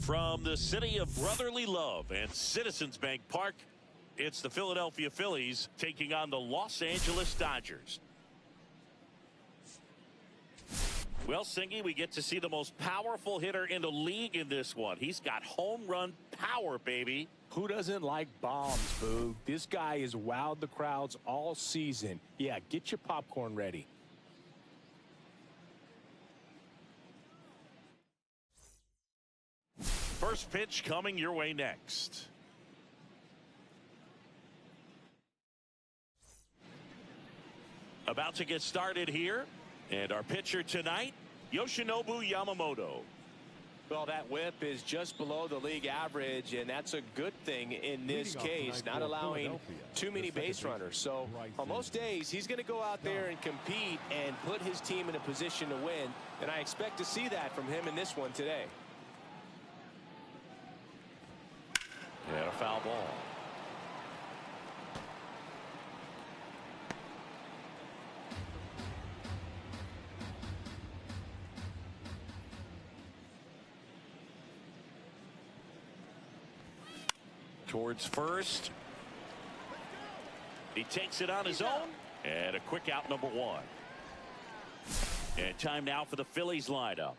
From the city of brotherly love and Citizens Bank Park, it's the Philadelphia Phillies taking on the Los Angeles Dodgers. Well, Singy, we get to see the most powerful hitter in the league in this one. He's got home run power, baby. Who doesn't like bombs, Boo? This guy has wowed the crowds all season. Yeah, get your popcorn ready. First pitch coming your way next. About to get started here. And our pitcher tonight, Yoshinobu Yamamoto. Well, that whip is just below the league average, and that's a good thing in this case, not allowing too many base runners. So on most days, he's going to go out there and compete and put his team in a position to win, and I expect to see that from him in this one today. And a foul ball. Towards first. He takes it on his own. And a quick out, number one. And time now for the Phillies lineup.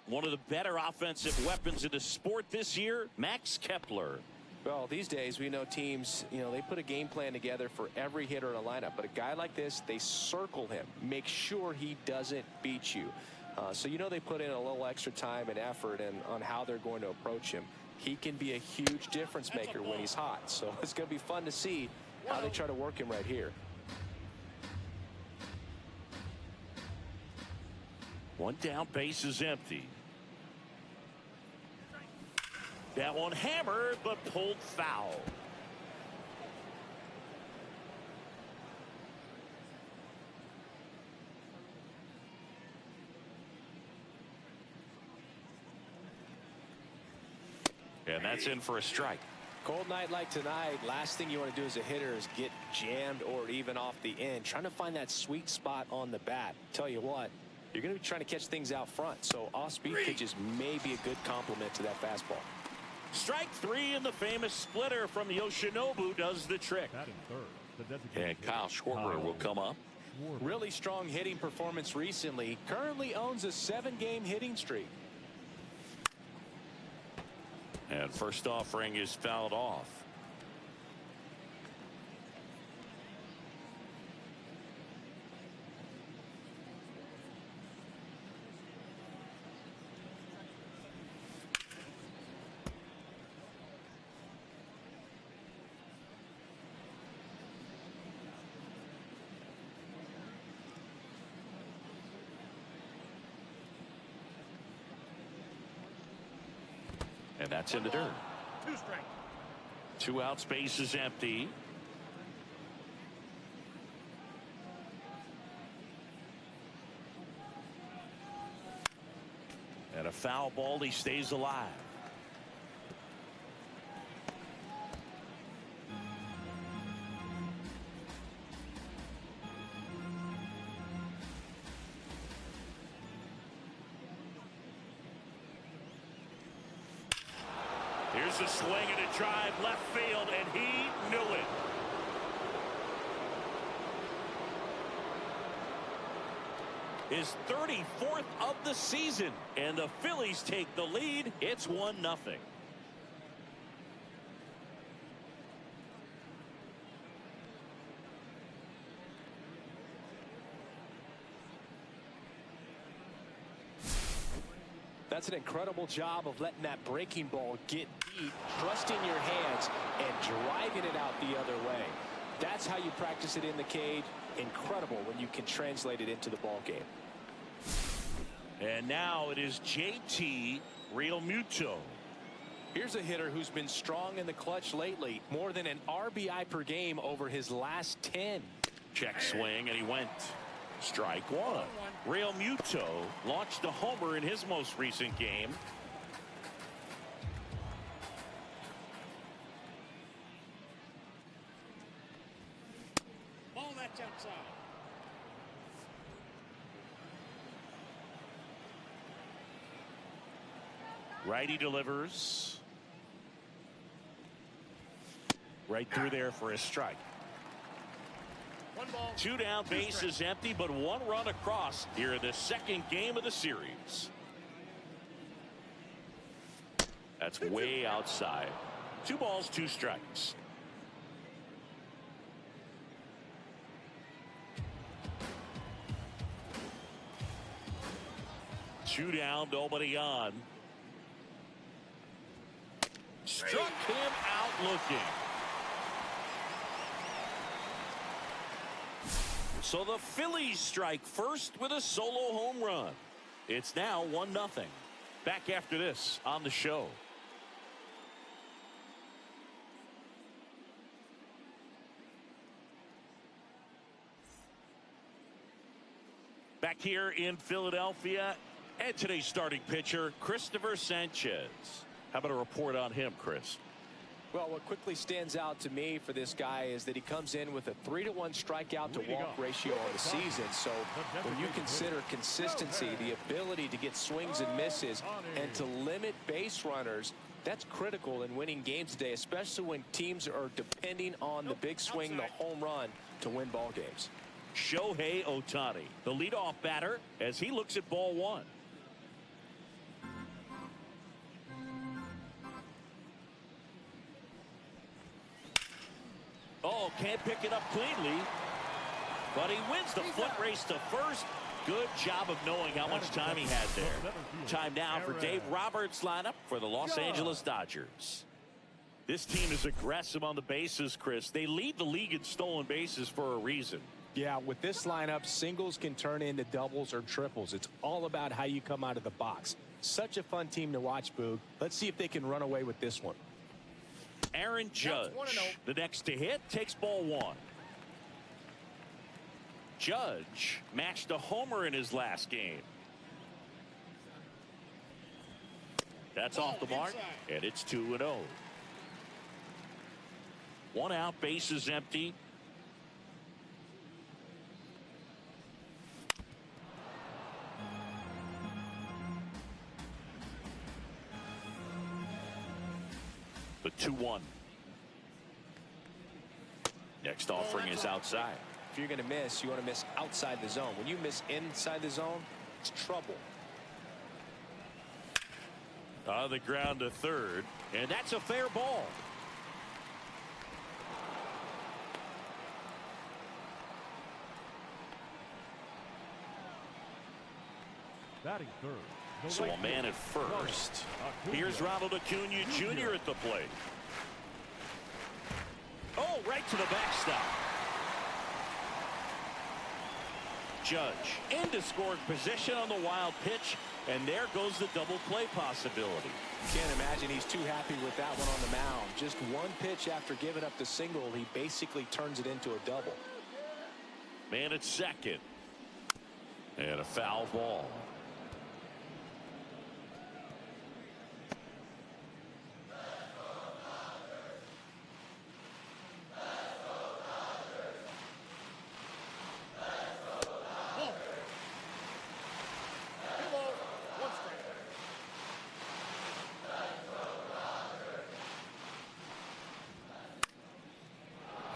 One of the better offensive weapons in the sport this year, Max Kepler. Well, these days we know teams, they put a game plan together for every hitter in a lineup. But a guy like this, they circle him, make sure he doesn't beat you. So they put in a little extra time and effort on how they're going to approach him. He can be a huge difference maker when he's hot. So it's going to be fun to see how they try to work him right here. One down, base is empty. That one hammered, but pulled foul. And that's in for a strike. Cold night like tonight, last thing you want to do as a hitter is get jammed or even off the end. Trying to find that sweet spot on the bat. Tell you what, you're going to be trying to catch things out front. So off-speed pitches may be a good complement to that fastball. Strike three, and the famous splitter from Yoshinobu does the trick. And Kyle Schwarber will come up. Really strong hitting performance recently. Currently owns a 7-game hitting streak. And first offering is fouled off. And that's in the dirt. 2 strikes. 2 outs, base is empty. And a foul ball, he stays alive. Here's a swing and a drive left field, and he knew it. His 34th of the season, and the Phillies take the lead. It's 1-0. That's an incredible job of letting that breaking ball get deep, trusting your hands, and driving it out the other way. That's how you practice it in the cage. Incredible when you can translate it into the ball game. And now it is JT Realmuto. Here's a hitter who's been strong in the clutch lately. More than an RBI per game over his last 10. Check swing, and he went. Strike one. Realmuto launched a homer in his most recent game. Ball that's outside. Righty delivers. Right through there for a strike. 2 down, bases empty, but 1 run across here in the second game of the series. That's way outside. 2 balls, 2 strikes. Two down, nobody on. Struck him out looking. So the Phillies strike first with a solo home run. It's now 1-0. Back after this on the show. Back here in Philadelphia, and today's starting pitcher, Christopher Sanchez. How about a report on him, Chris? Well, what quickly stands out to me for this guy is that he comes in with a 3-to-1 strikeout to walk ratio on the season. So when you consider consistency, the ability to get swings and misses, and to limit base runners, that's critical in winning games today, especially when teams are depending on the big swing, the home run, to win ball games. Shohei Ohtani, the leadoff batter, as he looks at ball 1. Oh, can't pick it up cleanly, but he wins the foot race to first. Good job of knowing how much time he had there. Time now for Dave Roberts' lineup for the Los Angeles Dodgers. This team is aggressive on the bases, Chris. They lead the league in stolen bases for a reason. Yeah, with this lineup, singles can turn into doubles or triples. It's all about how you come out of the box. Such a fun team to watch, Boog. Let's see if they can run away with this one. Aaron Judge, the next to hit, takes ball 1. Judge matched a homer in his last game. That's off the mark, and it's 2-0. 1 out, bases empty. The 2-1. Next offering is outside. If you're going to miss, you want to miss outside the zone. When you miss inside the zone, it's trouble. On the ground to third, and that's a fair ball. Batting third. So a man at first. Here's Ronald Acuna Jr. at the plate. Oh, right to the backstop. Judge into scoring position on the wild pitch, and there goes the double play possibility. Can't imagine he's too happy with that one on the mound. Just 1 pitch after giving up the single, he basically turns it into a double. Man at second. And a foul ball.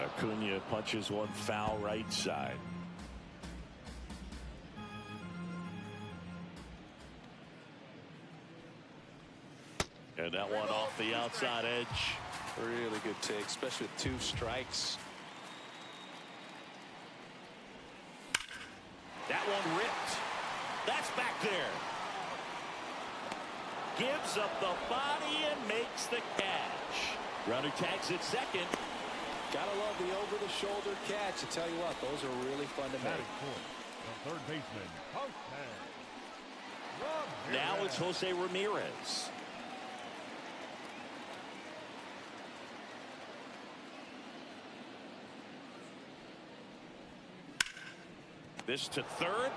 Acuna punches one foul right side. And that one off the outside edge. Really good take, especially with 2 strikes. That one ripped. That's back there. Gives up the body and makes the catch. Runner tags at second. Gotta love the over-the-shoulder catch. I tell you what, those are really fun to make. The third baseman, Now it's Jose Ramirez. This to third.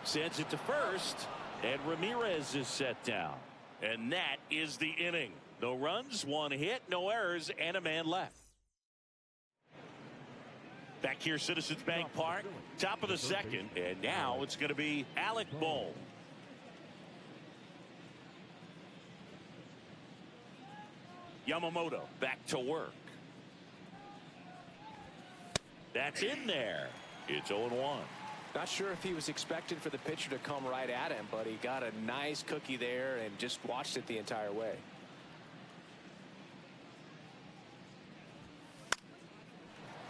Sends it to first. And Ramirez is set down. And that is the inning. No runs, 1 hit, no errors, and a man left. Back here, Citizens Bank Park, top of the second, and now it's going to be Alec Bohm. Yamamoto back to work. That's in there. It's 0-1. Not sure if he was expecting for the pitcher to come right at him, but he got a nice cookie there and just watched it the entire way.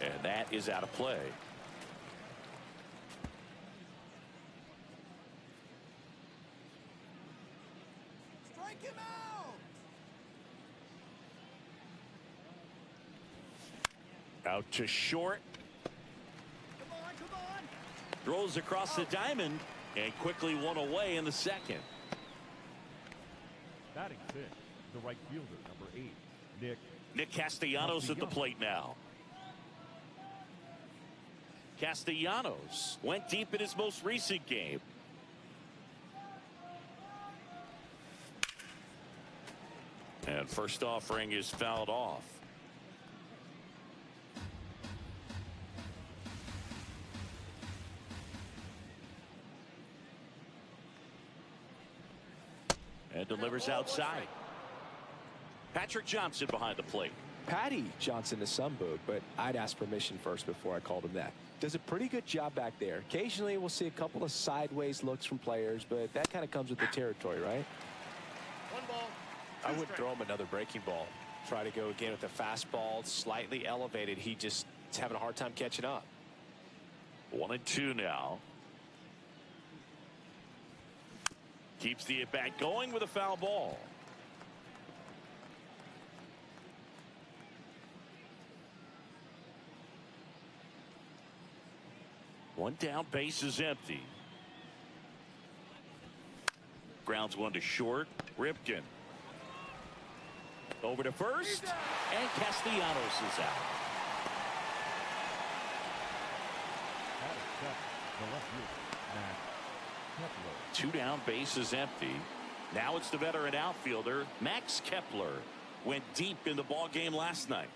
And that is out of play. Strike him out. Out to short. Come on. Throws across the diamond and quickly one away in the second. Batting 6, the right fielder, number 8, Nick Castellanos at the plate now. Castellanos went deep in his most recent game. And first offering is fouled off. And delivers outside. Patrick Johnson behind the plate. Patty Johnson to some book, but I'd ask permission first before I called him that. Does a pretty good job back there. Occasionally we'll see a couple of sideways looks from players, but that kind of comes with the territory, right? One ball. I would throw him another breaking ball. Try to go again with the fastball, slightly elevated. He just is having a hard time catching up. 1-2 now. Keeps the at-bat going with a foul ball. One down, base is empty. Grounds one to short. Ripken. Over to first. And Castellanos is out. Batting 7, the left fielder, Max Kepler. Two down, base is empty. Now it's the veteran outfielder, Max Kepler. Went deep in the ball game last night.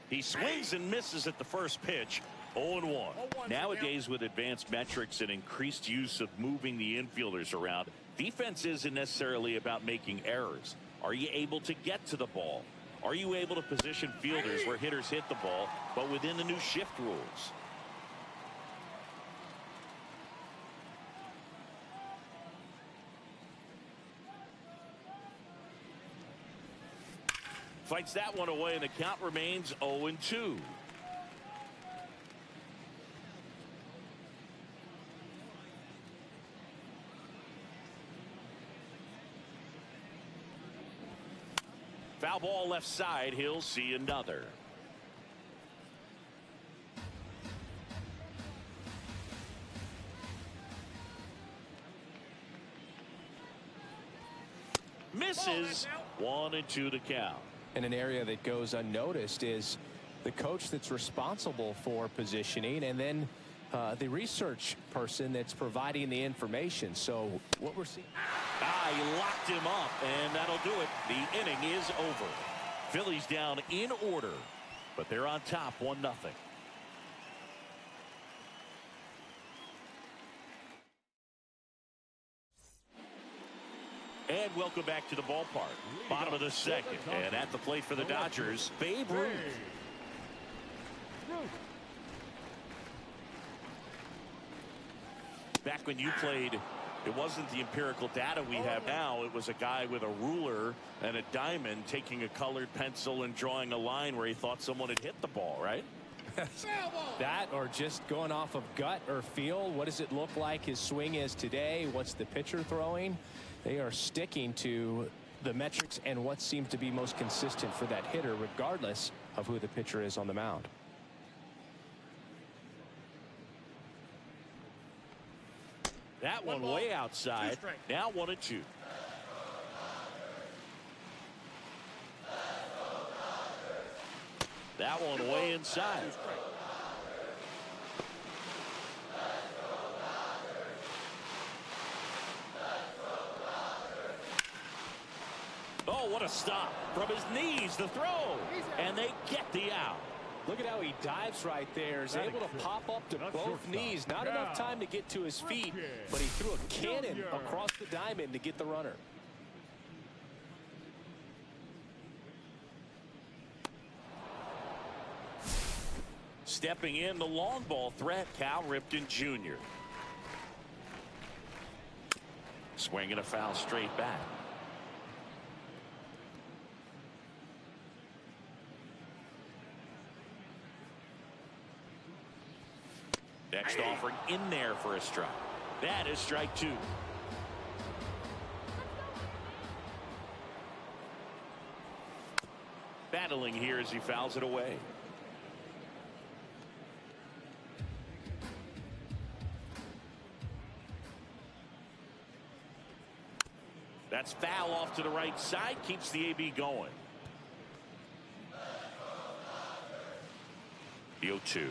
He swings and misses at the first pitch. 0-1. Nowadays, with advanced metrics and increased use of moving the infielders around, defense isn't necessarily about making errors. Are you able to get to the ball? Are you able to position fielders where hitters hit the ball, but within the new shift rules? Fights that one away, and the count remains 0-2. Foul ball left side. He'll see another. Misses. 1-2 to count. And an area that goes unnoticed is the coach that's responsible for positioning, and then the research person that's providing the information. So what we're seeing. He locked him up, and that'll do it. The inning is over. Phillies down in order, but they're on top 1-0. And welcome back to the ballpark. Bottom of the second. And at the plate for the Dodgers, Babe Ruth. Back when you played, it wasn't the empirical data we have now. It was a guy with a ruler and a diamond taking a colored pencil and drawing a line where he thought someone had hit the ball, right? That, or just going off of gut or feel. What does it look like his swing is today? What's the pitcher throwing? They are sticking to the metrics and what seems to be most consistent for that hitter, regardless of who the pitcher is on the mound. That one way outside. Now 1-2. That one way inside. Oh, what a stop. From his knees, the throw. And they get the out. Look at how he dives right there. Is able to pop up to both knees. Not enough time to get to his feet, but he threw a cannon across the diamond to get the runner. Stepping in, the long ball threat, Cal Ripken Jr. Swinging a foul straight back. Next offering in there for a strike. That is strike two. Battling here as he fouls it away. That's foul off to the right side, keeps the AB going. The 0-2.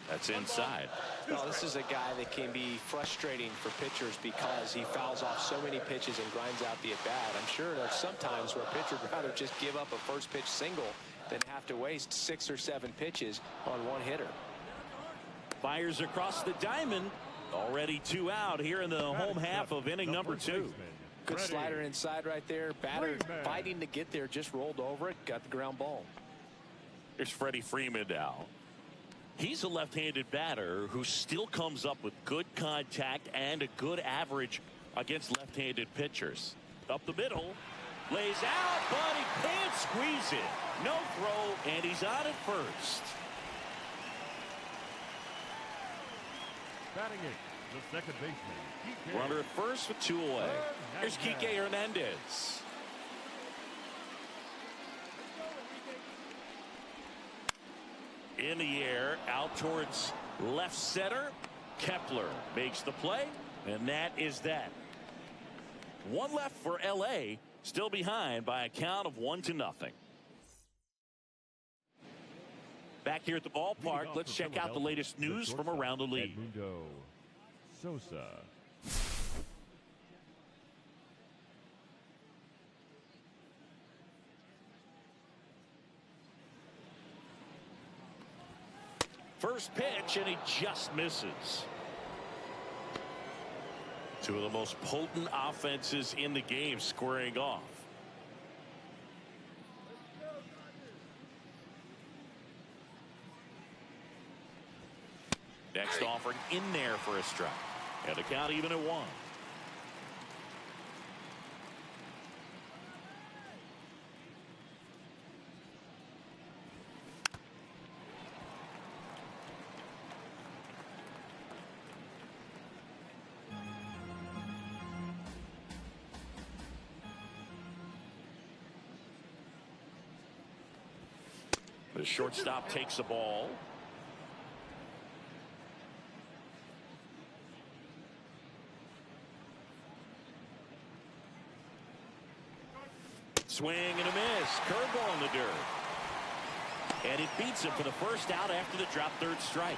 That's inside. Well, this is a guy that can be frustrating for pitchers because he fouls off so many pitches and grinds out the at-bat. I'm sure there's some times where a pitcher would rather just give up a first pitch single than have to waste 6 or 7 pitches on one hitter. Fires across the diamond. Already 2 out here in the home half of inning number 2. Good slider inside right there. Batter fighting to get there, just rolled over it, got the ground ball. Here's Freddie Freeman now. He's a left-handed batter who still comes up with good contact and a good average against left-handed pitchers. Up the middle, lays out, but he can't squeeze it. No throw, and he's on at first. Batting eighth, the second baseman, Kike. Runner at first with 2 away. Here's Kike Hernandez. In the air, out towards left center. Kepler makes the play, and that is that. 1 left for LA, still behind by a count of 1-0. Back here at the ballpark, let's check out the latest news from around the league. Edmundo Sosa. First pitch, and he just misses. 2 of the most potent offenses in the game squaring off. Next offering in there for a strike. And the count even at 1. The shortstop takes the ball. Swing and a miss. Curveball in the dirt. And it beats him for the first out after the drop third strike.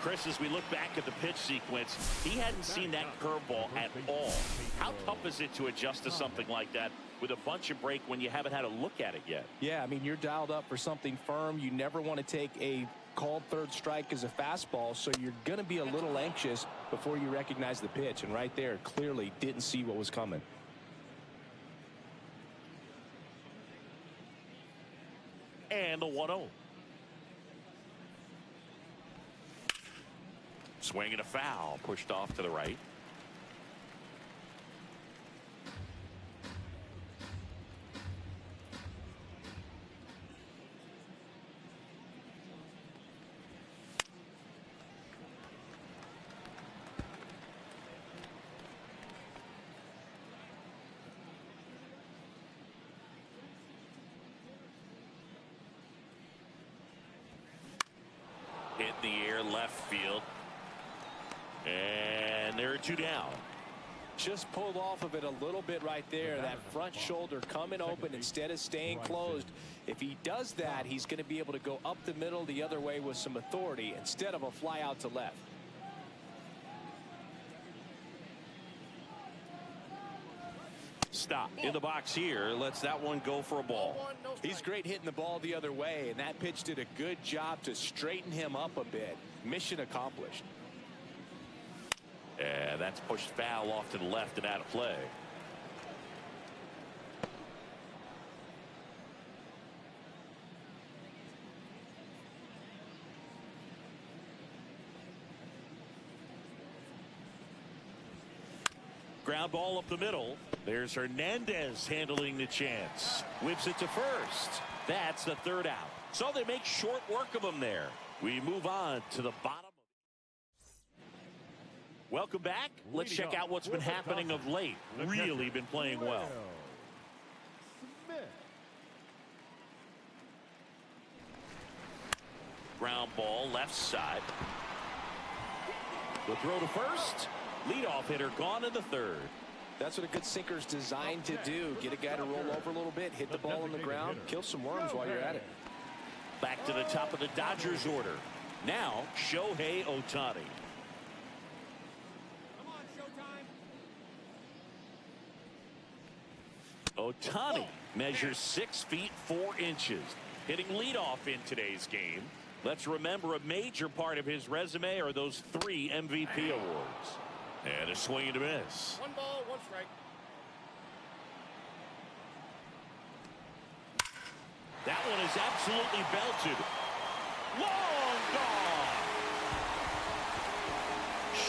Chris, as we look back at the pitch sequence, he hadn't seen that curveball at all. How tough is it to adjust to something like that with a bunch of break when you haven't had a look at it yet? Yeah, I mean, you're dialed up for something firm. You never want to take a called third strike as a fastball, so you're going to be a little anxious before you recognize the pitch. And right there, clearly didn't see what was coming. And the 1-0. Swing and a foul, pushed off to the right. Hit in the air, left field. And there are 2 down. Just pulled off of it a little bit right there. That front shoulder coming open instead of staying closed. If he does that, he's going to be able to go up the middle the other way with some authority instead of a fly out to left. Stop in the box here. Lets that one go for a ball. One, no strike. He's great hitting the ball the other way, and that pitch did a good job to straighten him up a bit. Mission accomplished. And that's pushed foul off to the left and out of play. Ground ball up the middle. There's Hernandez handling the chance. Whips it to first. That's the third out. So they make short work of him there. We move on to the bottom. Welcome back. Let's check out what's been happening of late. Really been playing well. Ground ball left side. The throw to first. Leadoff hitter gone in the third. That's what a good sinker's designed to do. Get a guy to roll over a little bit, hit the ball on the ground, kill some worms while you're at it. Back to the top of the Dodgers order. Now, Shohei Ohtani. Ohtani measures 6 feet 4 inches, hitting leadoff in today's game. Let's remember a major part of his resume are those 3 MVP awards. And a swing and a miss. 1 ball, 1 strike. That one is absolutely belted. Long gone.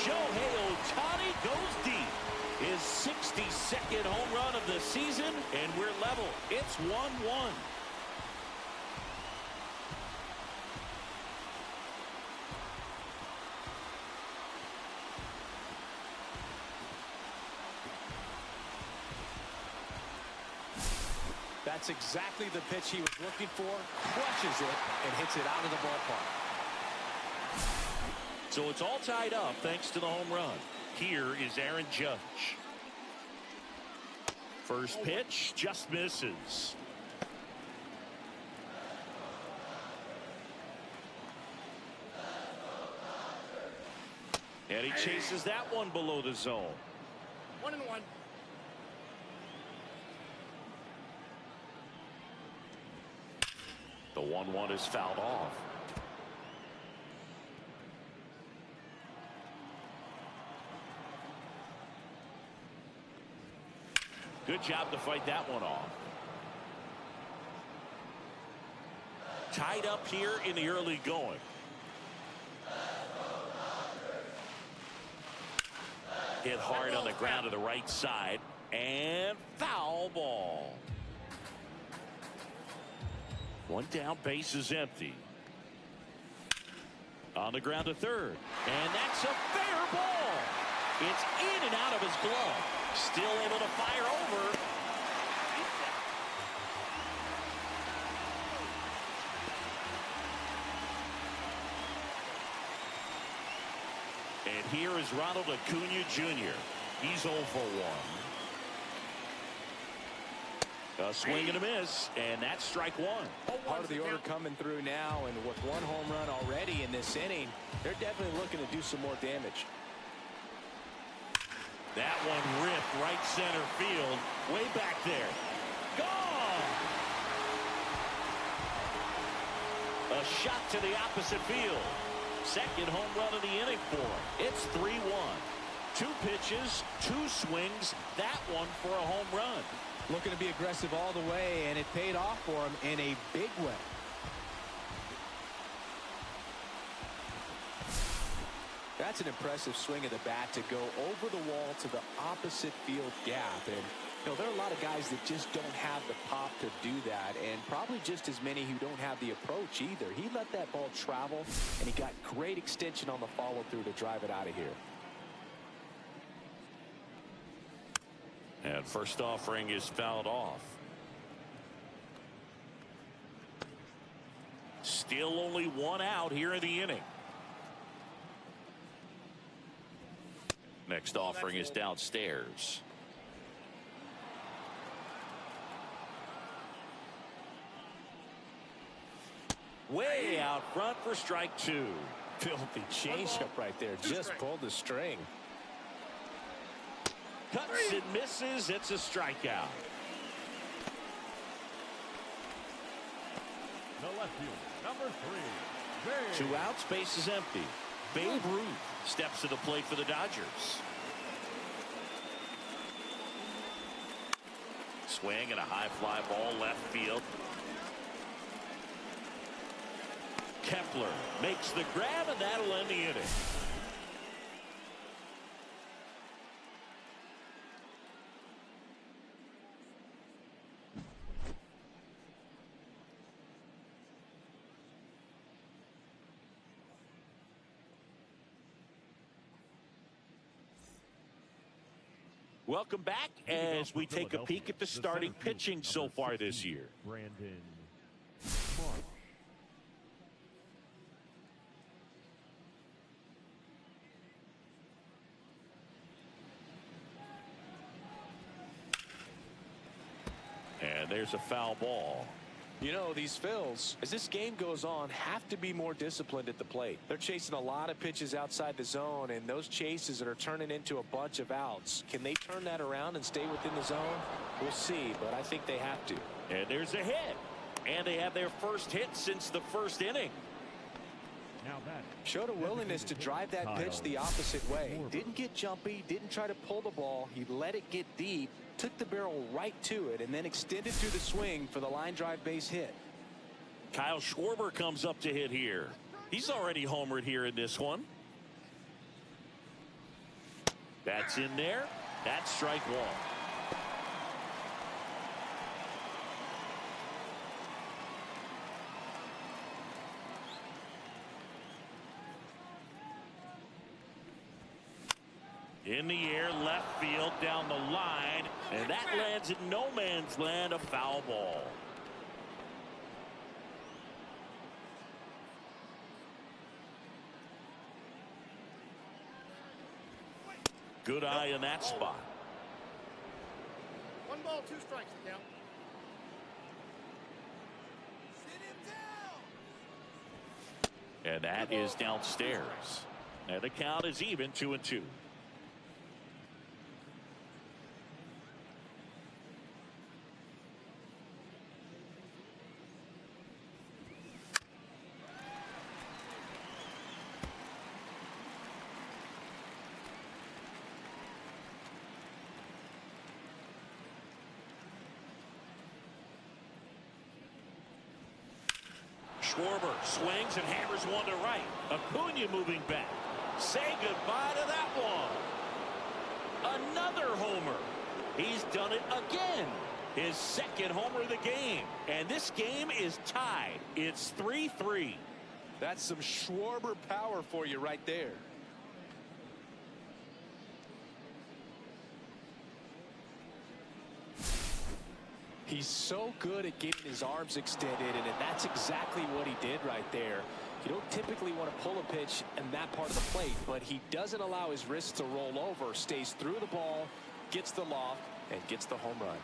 Shohei Ohtani goes deep. His 62nd home run of the season, and we're level. It's 1-1. That's exactly the pitch he was looking for. Crushes it and hits it out of the ballpark. So it's all tied up thanks to the home run. Here is Aaron Judge. First pitch just misses. And he chases that one below the zone. 1-1. The 1-1 is fouled off. Good job to fight that one off. Tied up here in the early going. Hit hard on the ground to the right side. And foul ball. One down, base is empty. On the ground to third. And that's a fair ball. It's in and out of his glove. Still able to fire over. And here is Ronald Acuna Jr. He's 0 for 1. A swing and a miss, and that's strike 1. Part of the order coming through now, and with 1 home run already in this inning, they're definitely looking to do some more damage. That one ripped right center field, way back there. Gone! A shot to the opposite field. Second home run of the inning for him. It's 3-1. 2 pitches, 2 swings, that one for a home run. Looking to be aggressive all the way, and it paid off for him in a big way. That's an impressive swing of the bat to go over the wall to the opposite field gap. And, you know, there are a lot of guys that just don't have the pop to do that, and probably just as many who don't have the approach either. He let that ball travel, and he got great extension on the follow-through to drive it out of here. And first offering is fouled off. Still only 1 out here in the inning. Next offering is downstairs. Way out front for strike 2. Filthy changeup right there. Just pulled the string. Cuts and misses. It's a strikeout. The left fielder, number 3. 2 outs, base is empty. Babe Ruth steps to the plate for the Dodgers. Swing and a high fly ball left field. Kepler makes the grab, and that'll end the inning. Welcome back as we take a peek at the starting pitching so far this year. Brandon Marsh. And there's a foul ball. You know, these Phils, as this game goes on, have to be more disciplined at the plate. They're chasing a lot of pitches outside the zone, and those chases that are turning into a bunch of outs. Can they turn that around and stay within the zone? We'll see, but I think they have to. And there's a hit. And they have their first hit since the first inning. Now that Showed a willingness to drive that pitch the opposite way. Didn't get jumpy, didn't try to pull the ball. He let it get deep, took the barrel right to it, and then extended through the swing for the line drive base hit. Kyle Schwarber comes up to hit here. He's already homered here in this one. That's in there. That's strike 1. In the air, left field, down the line, and that lands in no man's land, a foul ball. Good eye in that spot. 1 ball, 2 strikes to count. And that is downstairs. And the count is even, 2-2. Schwarber swings and hammers one to right. Acuna moving back. Say goodbye to that one. Another homer. He's done it again. His second homer of the game. And this game is tied. It's 3-3. That's some Schwarber power for you right there. He's so good at getting his arms extended, and that's exactly what he did right there. You don't typically want to pull a pitch in that part of the plate, but he doesn't allow his wrists to roll over, stays through the ball, gets the loft, and gets the home run.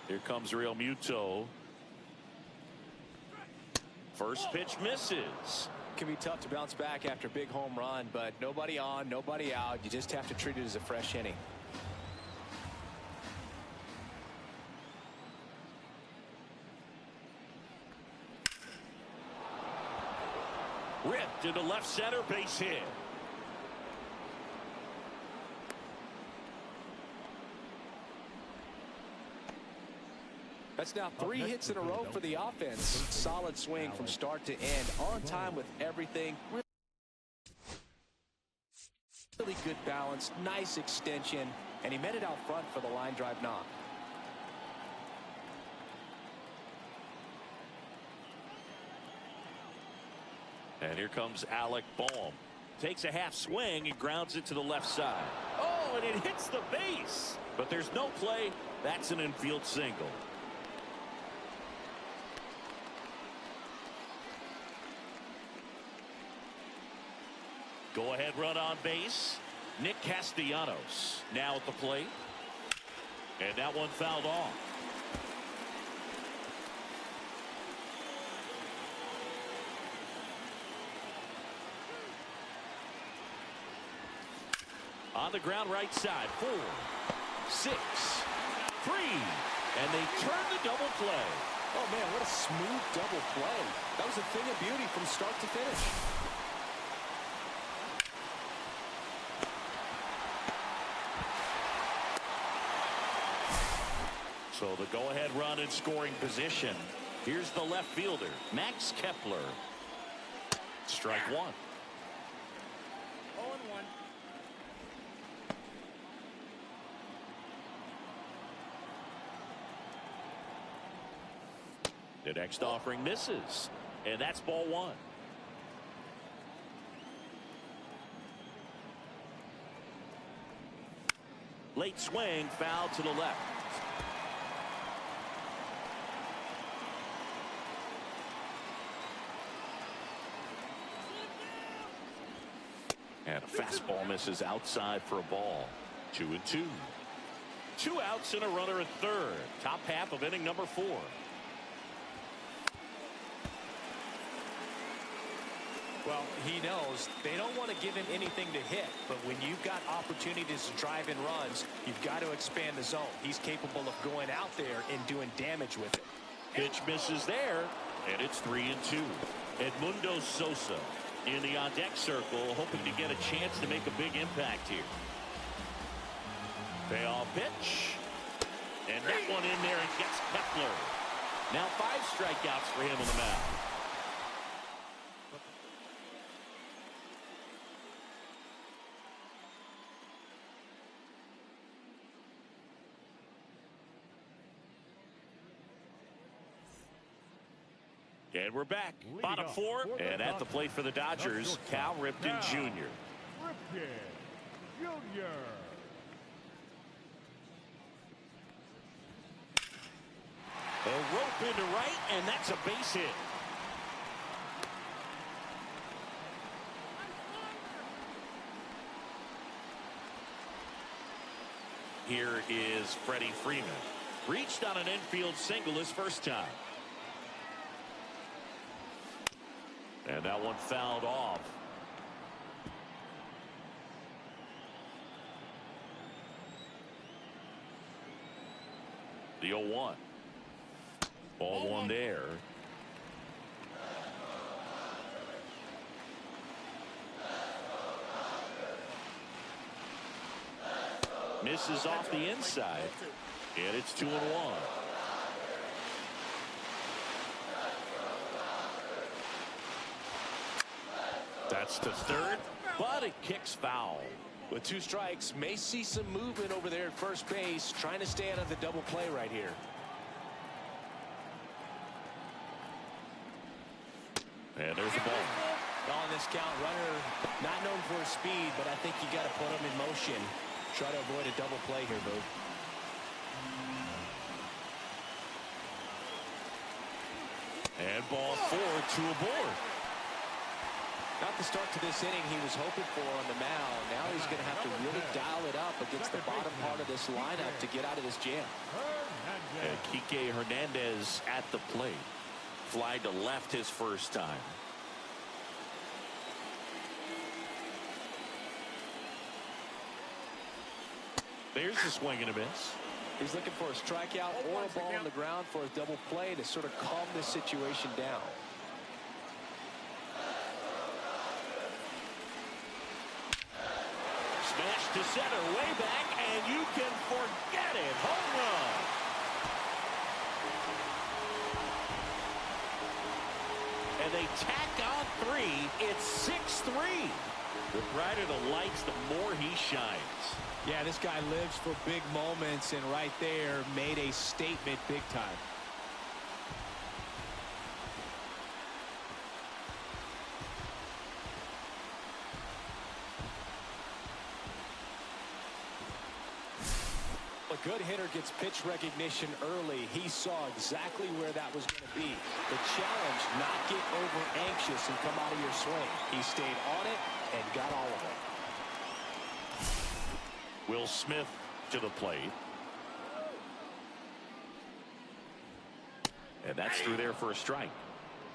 Here comes Real Muto. First pitch misses. Can be tough to bounce back after a big home run, but nobody on, nobody out. You just have to treat it as a fresh inning. Ripped into left center, base hit. That's now 3 hits in a row for the offense. Solid swing from start to end. On time with everything. Really good balance. Nice extension. And he met it out front for the line drive knock. And here comes Alec Bohm. Takes a half swing and grounds it to the left side. Oh, and it hits the base. But there's no play. That's an infield single. Go ahead run on base. Nick Castellanos now at the plate. And that one fouled off. On the ground right side. 4, 6, 3. And they turn the double play. Oh, man, what a smooth double play. That was a thing of beauty from start to finish. So the go-ahead run in scoring position. Here's the left fielder, Max Kepler. Strike 1. 0-1. The next offering misses. And that's ball 1. Late swing, foul to the left. And a fastball misses outside for a ball. 2-2. 2 outs and a runner at third. Top half of inning number 4. Well, he knows they don't want to give him anything to hit, but when you've got opportunities to drive in runs, you've got to expand the zone. He's capable of going out there and doing damage with it. Pitch misses there, and it's 3-2. Edmundo Sosa in the on-deck circle, hoping to get a chance to make a big impact here. Payoff pitch. And that one in there and gets Kepler. Now 5 strikeouts for him on the mound. And we're back. Bottom 4. And at the plate for the Dodgers, Cal Ripken Jr. Ripken Jr. A rope into right, and that's a base hit. Here is Freddie Freeman. Reached on an infield single his first time. And that one fouled off. The 0-1. Ball 1 there. Misses off the inside. And it's 2-1. That's to third, but it kicks foul. With 2 strikes, may see some movement over there at first base, trying to stay out of the double play right here. And there's the ball. On this count, runner not known for his speed, but I think you got to put him in motion. Try to avoid a double play here, Boo. And ball 4, 2 aboard. Not the start to this inning he was hoping for on the mound. Now he's going to have to really dial it up against the bottom part of this lineup to get out of this jam. And Kike Hernandez at the plate. Fly to left his first time. There's the swing and a miss. He's looking for a strikeout or a ball on the ground for a double play to sort of calm this situation down. Smash to center, way back, and you can forget it. Home run. And they tack on 3. It's 6-3. The brighter the lights, the more he shines. Yeah, this guy lives for big moments, and right there made a statement big time. A good hitter gets pitch recognition early. He saw exactly where that was going to be. The challenge, not get over anxious and come out of your swing. He stayed on it and got all of it. Will Smith to the plate. And that's through there for a strike.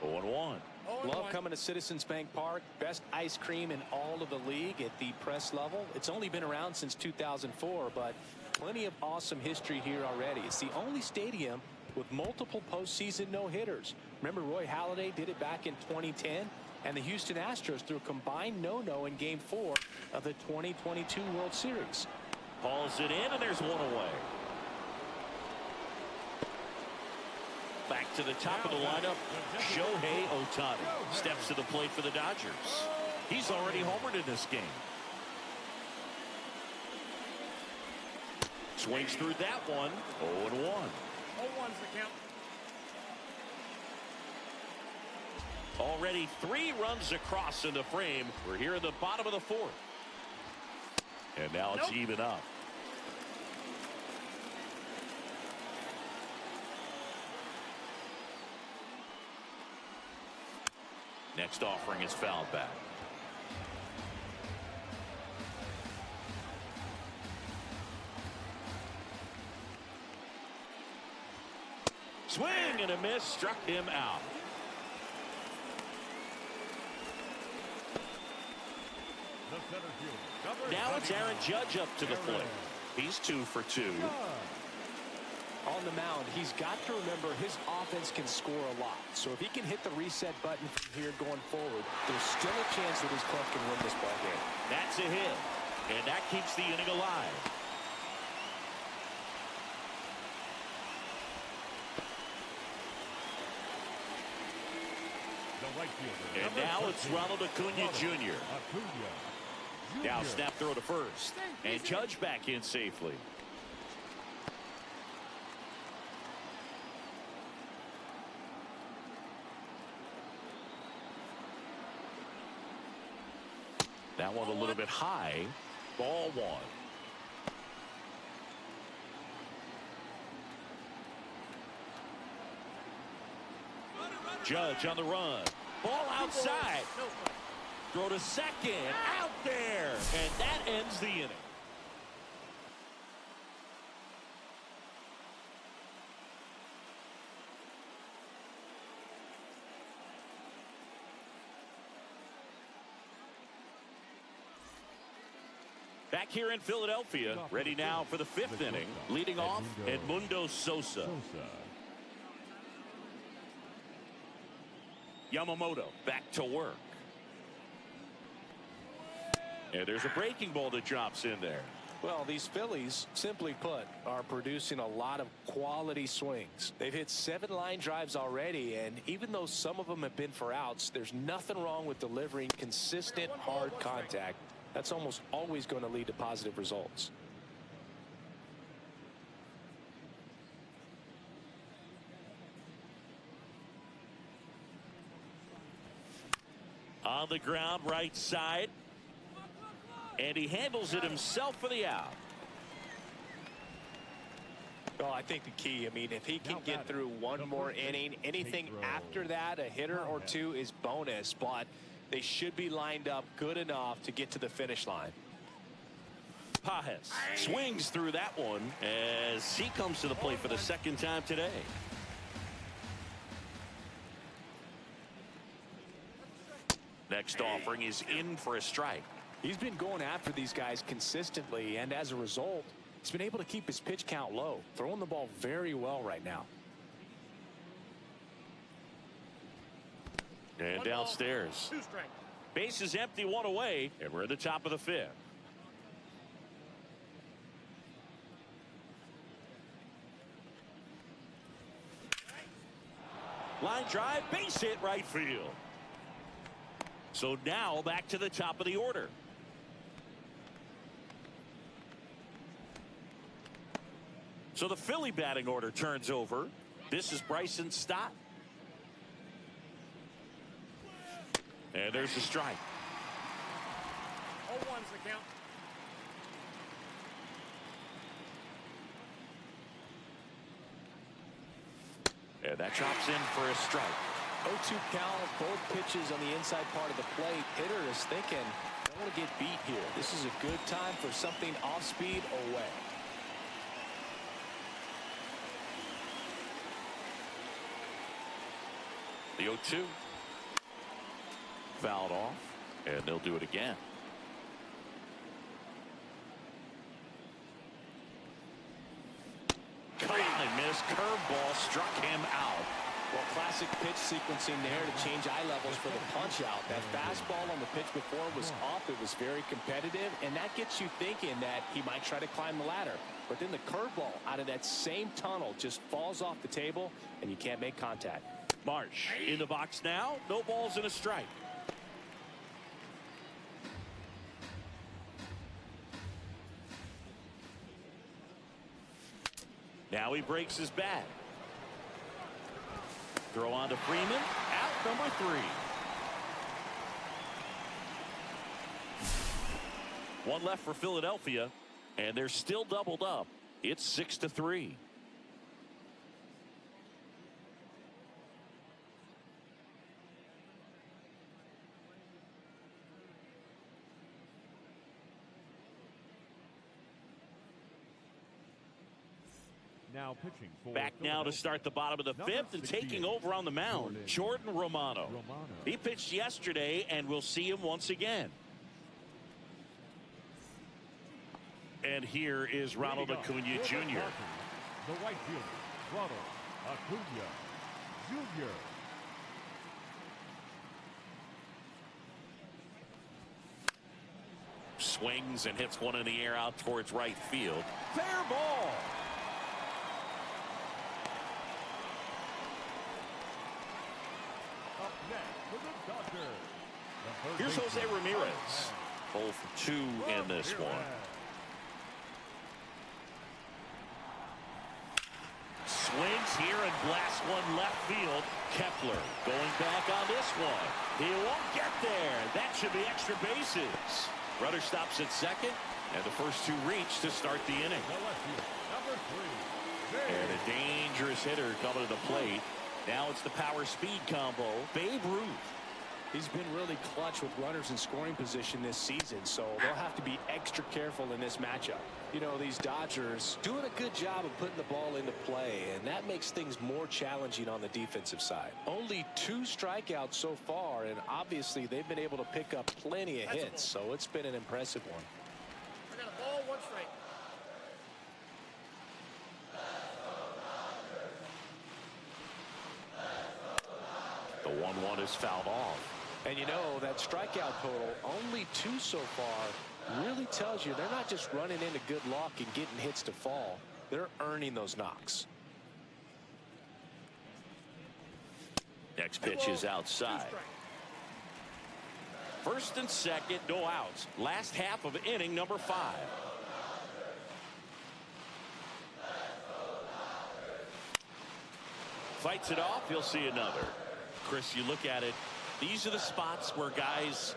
0-1. Love coming to Citizens Bank Park. Best ice cream in all of the league at the press level. It's only been around since 2004, but plenty of awesome history here already. It's the only stadium with multiple postseason no-hitters. Remember, Roy Halladay did it back in 2010, and the Houston Astros threw a combined no-no in Game 4 of the 2022 World Series. Hauls it in, and there's one away. Back to the top of the lineup, Shohei Ohtani steps to the plate for the Dodgers. He's already homered in this game. Swings through that one, 0-1. 0-1's the count. Already 3 runs across in the frame. We're here in the bottom of the 4th. And now it's even up. Next offering is fouled back. Swing and a miss, struck him out. Now it's Aaron Judge up to the plate. He's 2 for 2. On the mound, he's got to remember his offense can score a lot. So if he can hit the reset button from here going forward, there's still a chance that his club can win this ball game. That's a hit, and that keeps the inning alive. And now it's Ronald Acuna Jr. Now snap throw to first, and Judge back in safely. That one a little bit high. Ball 1. Judge on the run. Ball outside. Throw to second. Out there. And that ends the inning. Back here in Philadelphia, ready now for the 5th inning. Leading off, Edmundo Sosa. Yamamoto back to work. And there's a breaking ball that drops in there. Well, these Phillies, simply put, are producing a lot of quality swings. They've hit 7 line drives already, and even though some of them have been for outs, there's nothing wrong with delivering consistent, hard contact. That's almost always going to lead to positive results. On the ground, right side. And he handles it himself for the out. Well, I think the key, I mean, if he can get through one more inning, anything after that, a hitter or 2 is bonus, but they should be lined up good enough to get to the finish line. Pajes swings through that one as he comes to the plate for the 2nd time today. Next offering is in for a strike. He's been going after these guys consistently, and as a result, he's been able to keep his pitch count low, throwing the ball very well right now. And downstairs. 2 strike. Base is empty, 1 away, and we're at the top of the 5th. Line drive, base hit right field. So now back to the top of the order. So the Philly batting order turns over. This is Bryson Stott. And there's the strike. 0-1's the count. And that drops in for a strike. 0-2 count, both pitches on the inside part of the plate. Hitter is thinking, I don't want to get beat here. This is a good time for something off speed away. The 0-2. fouled off, and they'll do it again. Completely missed. Curveball struck him out. Well, classic pitch sequencing there to change eye levels for the punch out. That fastball on the pitch before was up. It was very competitive, and that gets you thinking that he might try to climb the ladder. But then the curveball out of that same tunnel just falls off the table, and you can't make contact. Marsh in the box now. No balls and a strike. Now he breaks his bat. Throw on to Freeman. Out number 3. One left for Philadelphia, and they're still doubled up. It's 6-3. Now pitching for Back now to start the bottom of the 5th and taking over on the mound, Jordan Romano. He pitched yesterday, and we'll see him once again. And here is Ronald Acuna Jr. The right fielder, Ronald Acuna Jr. Swings and hits one in the air out towards right field. Fair ball. Up next for the Dodgers. Here's Jose Ramirez. 0 for 2 in this one. Swings here and blasts one left field. Kepler going back on this one. He won't get there. That should be extra bases. Runner stops at second, and the first 2 reach to start the inning. Number 3. And a dangerous hitter coming to the plate. Now it's the power speed combo. Babe Ruth. He's been really clutch with runners in scoring position this season, so they'll have to be extra careful in this matchup. You know, these Dodgers doing a good job of putting the ball into play, and that makes things more challenging on the defensive side. Only 2 strikeouts so far, and obviously they've been able to pick up plenty of hits, so it's been an impressive one. I got a ball, 1 strike. The 1-1 is fouled off. And you know, that strikeout total, only 2 so far, really tells you they're not just running into good luck and getting hits to fall. They're earning those knocks. Next pitch is outside. First and second, no outs. Last half of inning number 5. Fights it off. He'll see another. Chris, you look at it, these are the spots where guys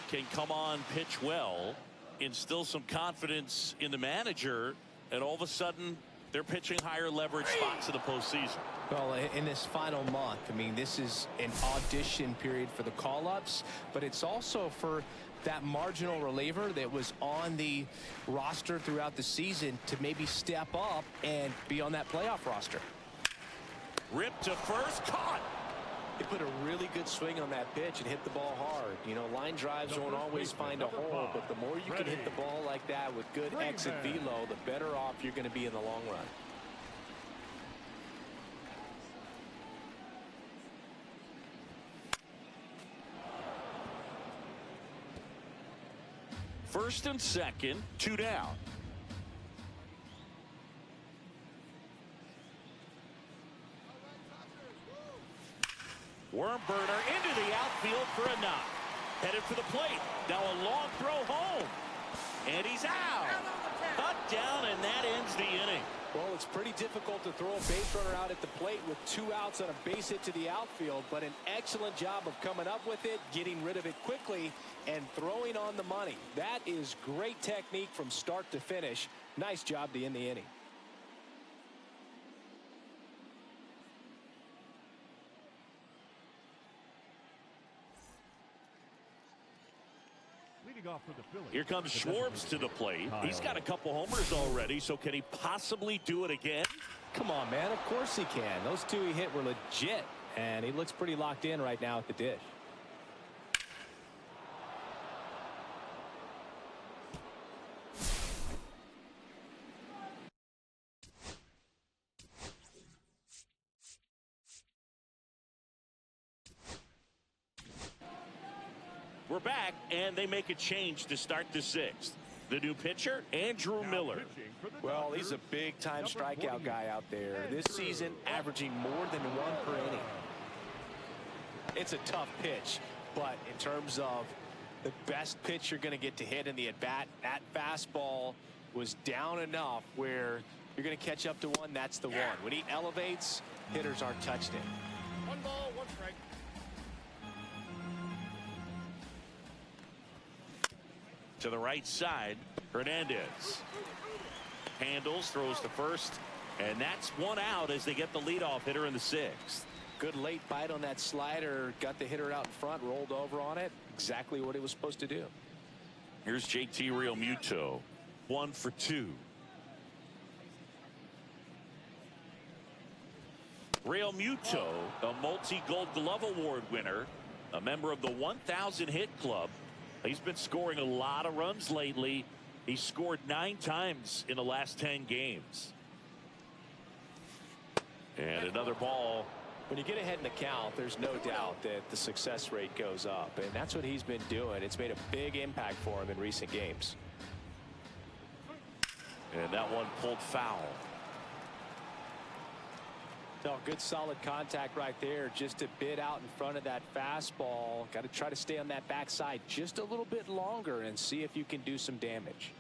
can come on, pitch well, instill some confidence in the manager, and all of a sudden they're pitching higher leverage spots in the postseason. Well, in this final month, I mean, this is an audition period for the call-ups, but it's also for that marginal reliever that was on the roster throughout the season to maybe step up and be on that playoff roster. Ripped to first, caught. He put a really good swing on that pitch and hit the ball hard. You know, line drives don't always find a hole, but the more you can hit the ball like that with good exit velo, the better off you're going to be in the long run. First and second, 2 down. Worm burner into the outfield for a knock. Headed for the plate. Now a long throw home. And he's out. Cut down, and that ends the inning. Well, it's pretty difficult to throw a base runner out at the plate with 2 outs on a base hit to the outfield, but an excellent job of coming up with it, getting rid of it quickly, and throwing on the money. That is great technique from start to finish. Nice job to end the inning. Here comes Schwartz to the plate. He's got a couple homers already, so can he possibly do it again? Come on, man. Of course he can. Those 2 he hit were legit, and he looks pretty locked in right now at the dish. And they make a change to start the sixth. The new pitcher, Andrew Miller. Well, he's a big-time strikeout guy out there. This season, averaging more than 1 per inning. It's a tough pitch, but in terms of the best pitch you're going to get to hit in the at-bat, that fastball was down enough where you're going to catch up to one. That's the one. When he elevates, hitters aren't touched it. 1 ball, 1 strike. To the right side, Hernandez handles, throws to first, and that's 1 out as they get the leadoff hitter in the sixth. Good late bite on that slider, got the hitter out in front, rolled over on it. Exactly what he was supposed to do. Here's JT Realmuto, 1 for 2. Realmuto, a multi-Gold Glove Award winner, a member of the 1,000 hit club. He's been scoring a lot of runs lately. He scored 9 times in the last 10 games. And another ball. When you get ahead in the count, there's no doubt that the success rate goes up, and that's what he's been doing. It's made a big impact for him in recent games. And that one pulled foul. No, good solid contact right there. Just a bit out in front of that fastball. Got to try to stay on that backside just a little bit longer and see if you can do some damage.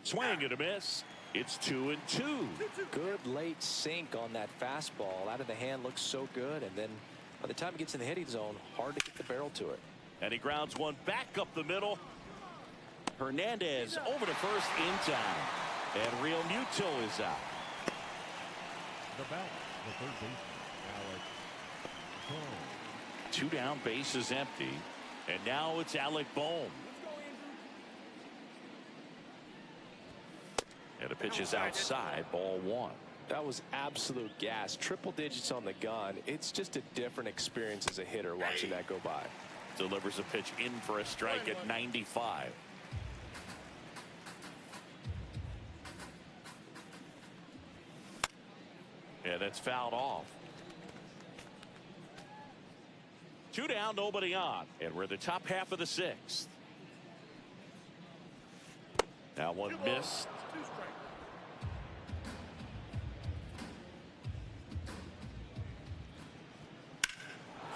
Swing and a miss. It's 2-2. Good late sink on that fastball. Out of the hand, looks so good, and then by the time it gets in the hitting zone, hard to get the barrel to it. And he grounds one back up the middle. Hernandez over to first in time. And Realmuto is out. The batter, the third baseman, Alec Bohm. 2 down, bases empty. And now it's Alec Bohm. And the pitch is outside, ball 1. That was absolute gas. Triple digits on the gun. It's just a different experience as a hitter watching that go by. Delivers a pitch in for a strike at 95. And that's fouled off. 2 down, nobody on. And we're in the top half of the sixth. Now one missed. 2 strike.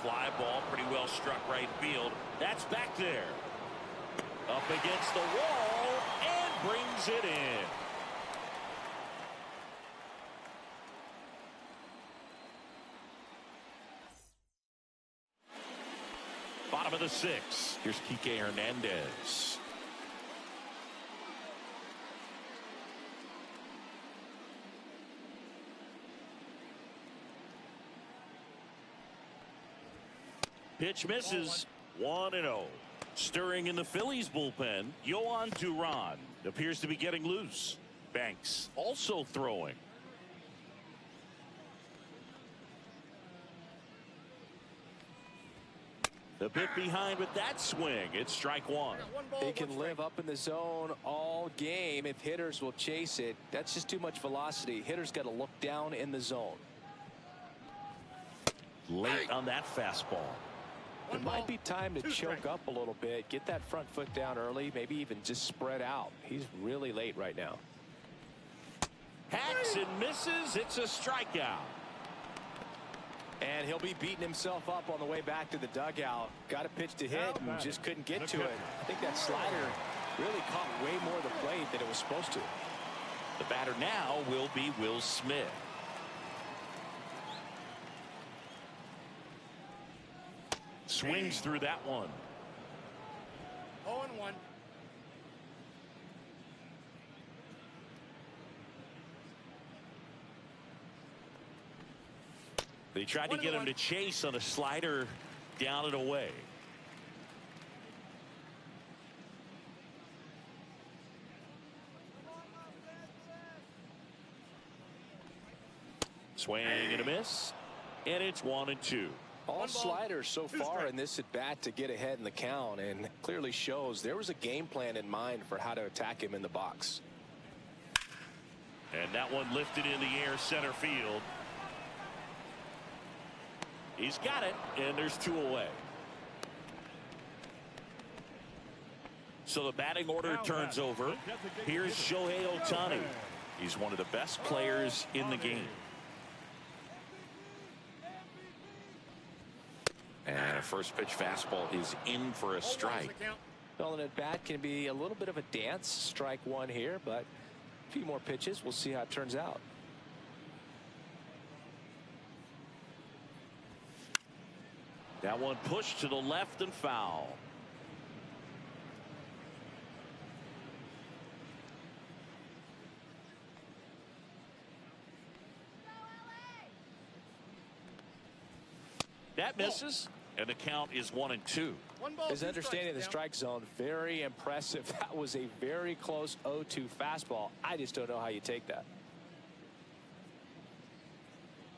Fly ball, pretty well struck right field. That's back there. Up against the wall and brings it in. Bottom of the 6th. Here's Kike Hernandez. Pitch misses. 1-0. Stirring in the Phillies bullpen, Yohan Duran appears to be getting loose. Banks also throwing. The bit behind with that swing. It's strike 1. He can live up in the zone all game if hitters will chase it. That's just too much velocity. Hitters got to look down in the zone. Late on that fastball. It might be time to choke up a little bit, get that front foot down early, maybe even just spread out. He's really late right now. Hacks and misses. It's a strikeout. And he'll be beating himself up on the way back to the dugout. Got a pitch to hit and just couldn't get to it. I think that slider really caught way more of the plate than it was supposed to. The batter now will be Will Smith. Swings through that one. 0-1. They tried to get him to chase on a slider down and away. Swing and a miss. And it's 1-2. All sliders so far in this at bat to get ahead in the count, and clearly shows there was a game plan in mind for how to attack him in the box. And that one lifted in the air center field. He's got it, and there's 2 away. So the batting order turns over. Here's Shohei Ohtani. He's one of the best players in the game. And a first pitch fastball is in for a strike. Well, an at-bat can be a little bit of a dance. Strike 1 here, but a few more pitches. We'll see how it turns out. That one pushed to the left and foul. That misses, and the count is 1-2. His understanding of the strike zone, very impressive. That was a very close 0-2 fastball. I just don't know how you take that.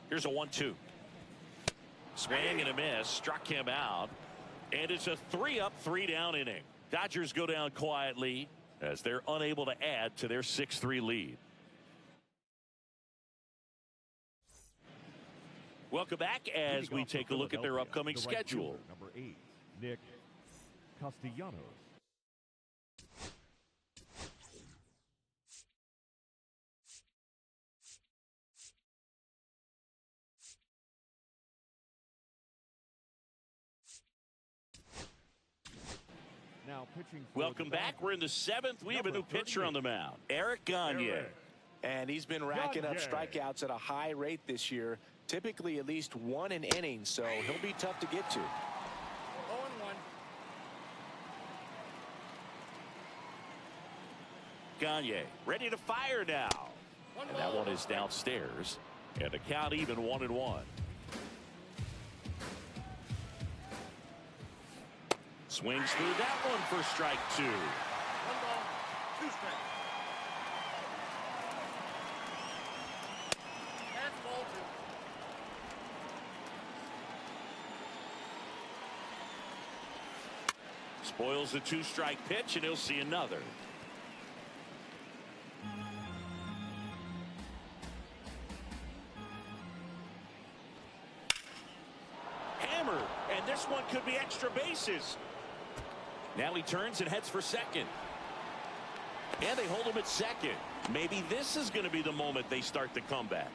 Here's a 1-2. Swing and a miss, struck him out, and it's a 3-up, 3-down inning. Dodgers go down quietly as they're unable to add to their 6-3 lead. Welcome back as we take a look at their upcoming schedule. Number 8, Nick Castellanos. Now pitching. Welcome back. We're in the 7th. We have a new pitcher on the mound, Eric Gagne. And he's been racking up strikeouts at a high rate this year. Typically at least 1 an inning, so he'll be tough to get to. 0-1. Gagne ready to fire now. And that one is downstairs. And the count even 1-1. Swings through that one for strike 2. 1 ball, 2 strikes. That's ball 2. Spoils the 2-strike pitch, and he'll see another. Hammer, and this one could be extra bases. Now he turns and heads for second. And they hold him at second. Maybe this is going to be the moment they start the comeback.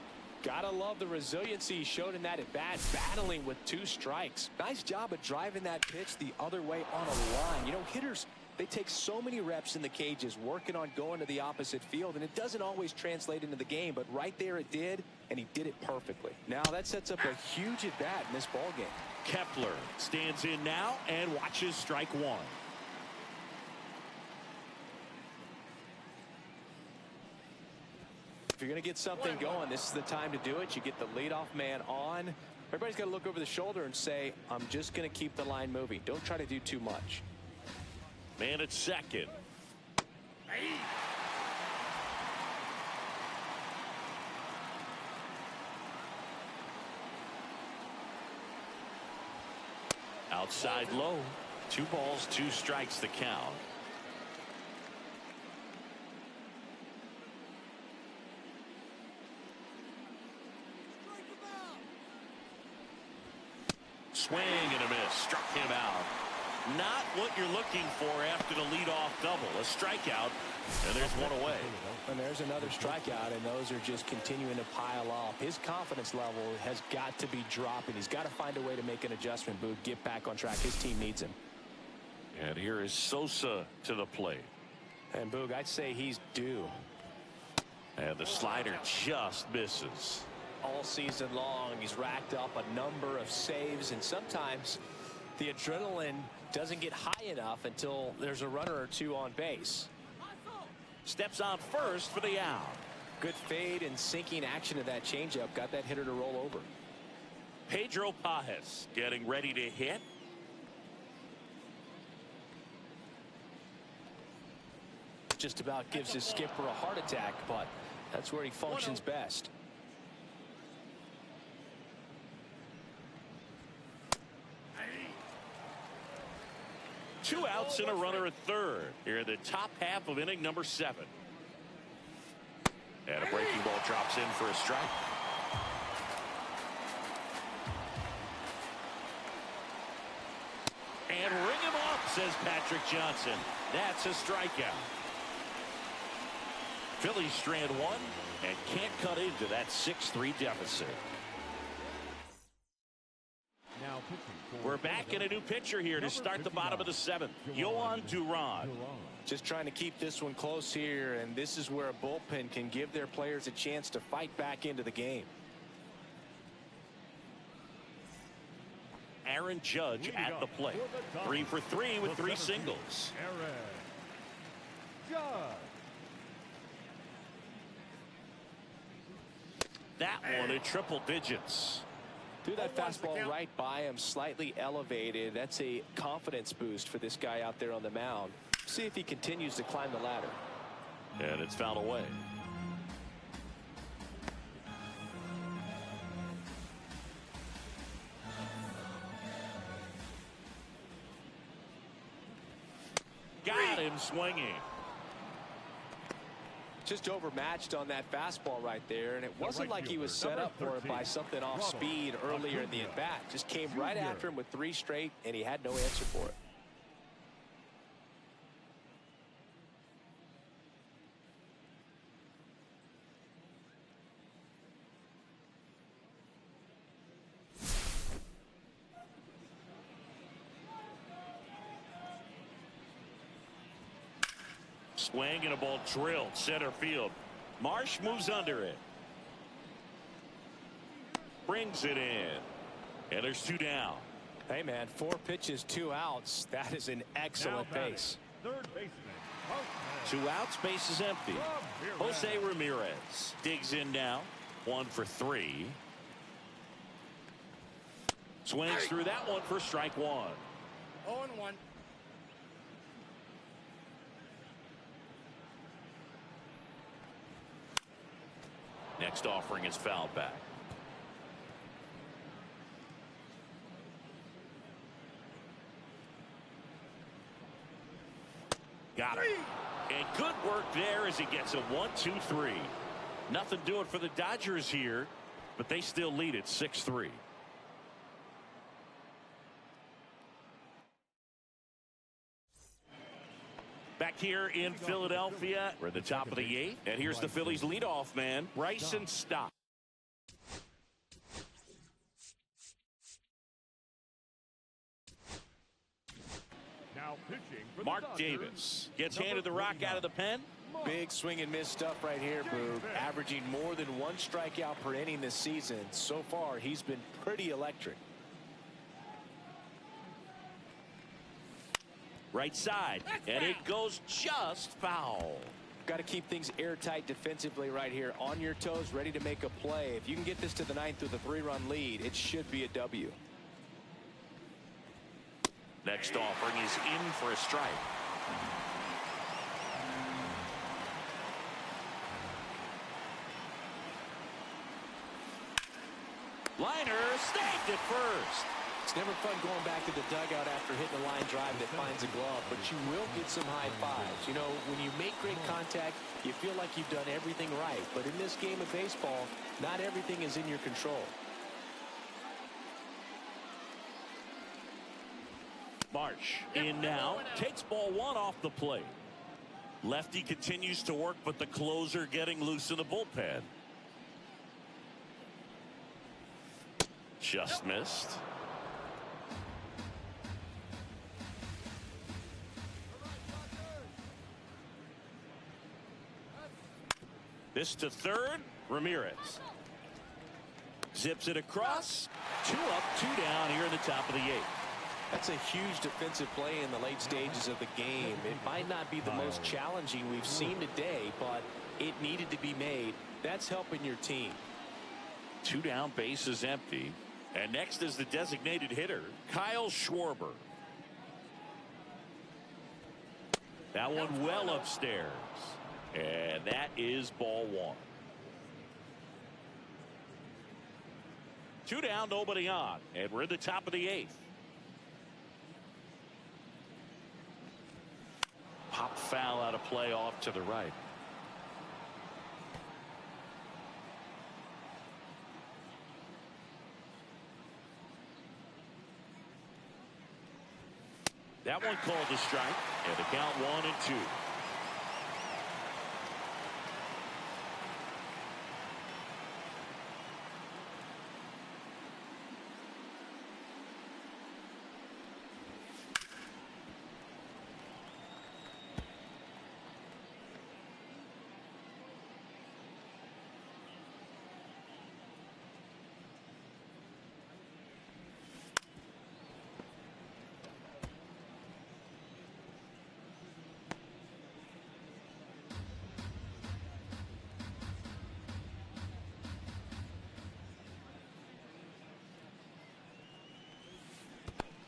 Gotta love the resiliency he showed in that at bat, battling with 2 strikes. Nice job of driving that pitch the other way on a line. You know, hitters, they take so many reps in the cages working on going to the opposite field, and it doesn't always translate into the game, but right there it did, and he did it perfectly. Now that sets up a huge at bat in this ball game. Kepler stands in now and watches strike 1. If you're going to get something going, this is the time to do it. You get the leadoff man on. Everybody's got to look over the shoulder and say, I'm just going to keep the line moving. Don't try to do too much. Man at second. Outside low. 2 balls, 2 strikes the count. Swing and a miss. Struck him out. Not what you're looking for after the leadoff double. A strikeout, and there's 1 away. And there's another strikeout, and those are just continuing to pile up. His confidence level has got to be dropping. He's got to find a way to make an adjustment, Boog. Get back on track. His team needs him. And here is Sosa to the plate. And Boog, I'd say he's due. And the slider just misses. All season long, he's racked up a number of saves, and sometimes the adrenaline doesn't get high enough until there's a runner or 2 on base. Steps on first for the out. Good fade and sinking action of that changeup got that hitter to roll over. Pedro Pajes getting ready to hit. Just about gives his skipper a heart attack, but that's where he functions best. Two outs and a runner at third here in the top half of inning number 7. And a breaking ball drops in for a strike. And ring him up, says Patrick Johnson. That's a strikeout. Phillies strand one and can't cut into that 6-3 deficit. Now pitching for We're back in a new pitcher here to start the bottom of the seventh. Yohan Duran. Just trying to keep this one close here, and this is where a bullpen can give their players a chance to fight back into the game. Aaron Judge at the plate. 3 for 3 with 3 singles. Aaron Judge. That one in triple digits. Threw that fastball right by him, slightly elevated. That's a confidence boost for this guy out there on the mound. See if he continues to climb the ladder. And it's fouled away. Got him swinging. Just overmatched on that fastball right there, and it wasn't like he was set up for it by something off speed earlier in the at-bat. Just came right after him with 3 straight, and he had no answer for it. Swing and a ball drilled center field. Marsh moves under it. Brings it in. And there's 2 down. Hey, man, 4 pitches, 2 outs. That is an excellent pace. Third baseman. 2 outs, base is empty. Jose Ramirez digs in now. 1 for 3. Swings through that one for strike 1. 0-1. Next offering is fouled back. Got it. And good work there as he gets a 1-2-3. Nothing doing for the Dodgers here, but they still lead it 6-3. Back here in Philadelphia, we're at the top of the 8th, and here's the Phillies leadoff man, Bryson Stott. Now pitching for the Mark Dodgers, Davis gets handed the rock out of the pen. Big swing and miss stuff right here, Boog. Averaging more than 1 strikeout per inning this season. So far, he's been pretty electric. Right side, and it goes just foul. Got to keep things airtight defensively right here. On your toes, ready to make a play. If you can get this to the 9th with a 3-run lead, it should be a W. Next offering is in for a strike. Liner snagged it first. It's never fun going back to the dugout after hitting a line drive that finds a glove, but you will get some high fives. You know, when you make great contact, you feel like you've done everything right. But in this game of baseball, not everything is in your control. Marsh in now, takes ball 1 off the plate. Lefty continues to work, but the closer getting loose in the bullpen. Just missed. This to third. Ramirez zips it across. 2 up, 2 down here in the top of the 8th. That's a huge defensive play in the late stages of the game. It might not be the most challenging we've seen today, but it needed to be made. That's helping your team. 2 down, base is empty. And next is the designated hitter, Kyle Schwarber. That one well upstairs. And that is ball 1. 2 down, nobody on. And we're at the top of the 8th. Pop foul out of play off to the right. That one called a strike, and the count 1-2.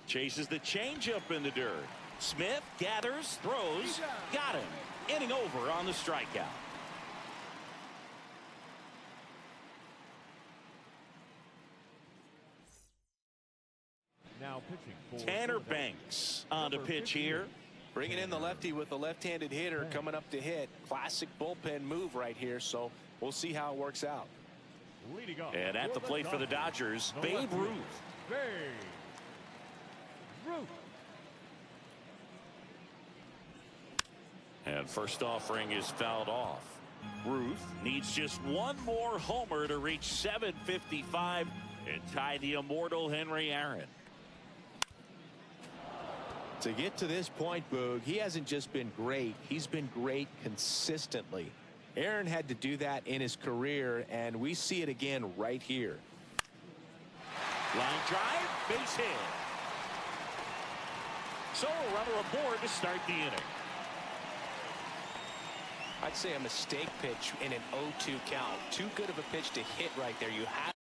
Chases the changeup in the dirt. Smith gathers, throws, got him. Inning over on the strikeout. Now pitching for Tanner Banks on the pitch here. Bringing in the lefty with the left-handed hitter coming up to hit. Classic bullpen move right here, so we'll see how it works out. leading off. And at the plate for the Dodgers, Babe Ruth. Babe Ruth. And first offering is fouled off. Ruth needs just one more homer to reach 755 and tie the immortal Henry Aaron. To get to this point, Boog, he hasn't just been great. He's been great consistently. Aaron had to do that in his career, and we see it again right here. Line drive, base hit. So a runner aboard to start the inning. I'd say a mistake pitch in an 0-2 count. Too good of a pitch to hit right there. You have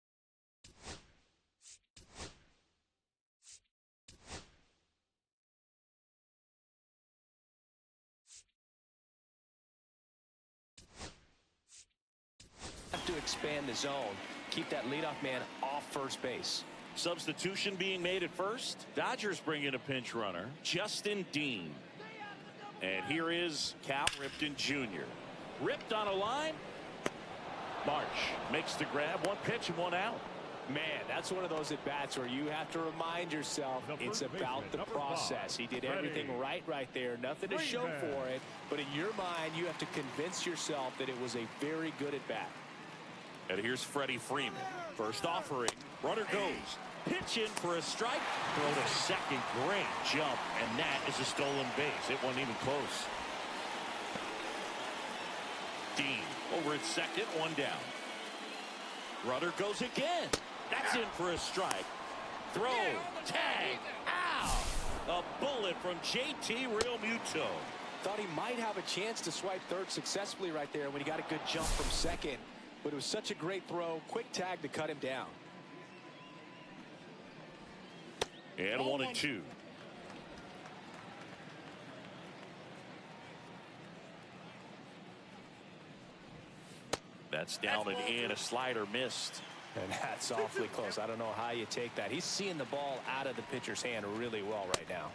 to expand the zone. Keep that leadoff man off first base. Substitution being made at first. Dodgers bring in a pinch runner, Justin Dean. And here is Cal Ripken Jr. Ripped on a line. March makes the grab. One pitch and one out. Man, that's one of those at-bats where you have to remind yourself it's about the process. He did everything right there. Nothing to show for it. But in your mind, you have to convince yourself that it was a very good at-bat. And here's Freddie Freeman. First offering. Runner goes. Pitch in for a strike. Throw to second. Great jump. And that is a stolen base. It wasn't even close. Dean over at second. One down. Runner goes again. That's in for a strike. Throw. Tag. Ow. A bullet from JT Realmuto. Thought he might have a chance to swipe third successfully right there when he got a good jump from second. But it was such a great throw. Quick tag to cut him down. And 1-2. That's down and in. A slider missed. And that's awfully close. I don't know how you take that. He's seeing the ball out of the pitcher's hand really well right now.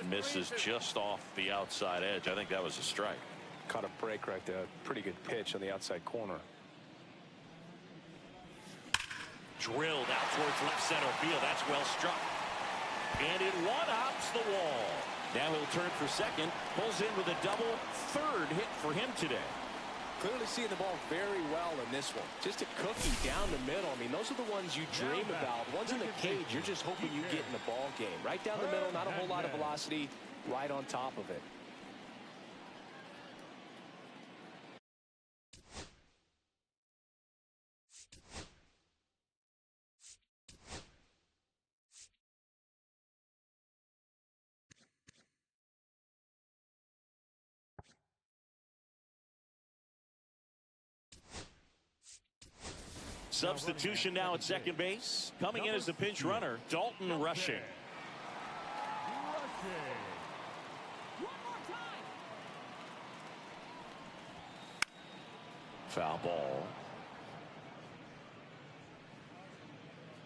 Misses just off the outside edge. I think that was a strike. Caught a break right there. Pretty good pitch on the outside corner. Drilled out towards left center field. That's well struck. And it one-hops the wall. Now he'll turn for second. Pulls in with a double. Third hit for him today. Clearly seeing the ball very well in this one. Just a cookie down the middle. I mean, those are the ones you dream about. Ones in the cage, you're just hoping you get in the ball game. Right down the middle, not a whole lot of velocity. Right on top of it. Substitution now at second base. Coming in as the pinch runner, Dalton Rushing. Foul ball.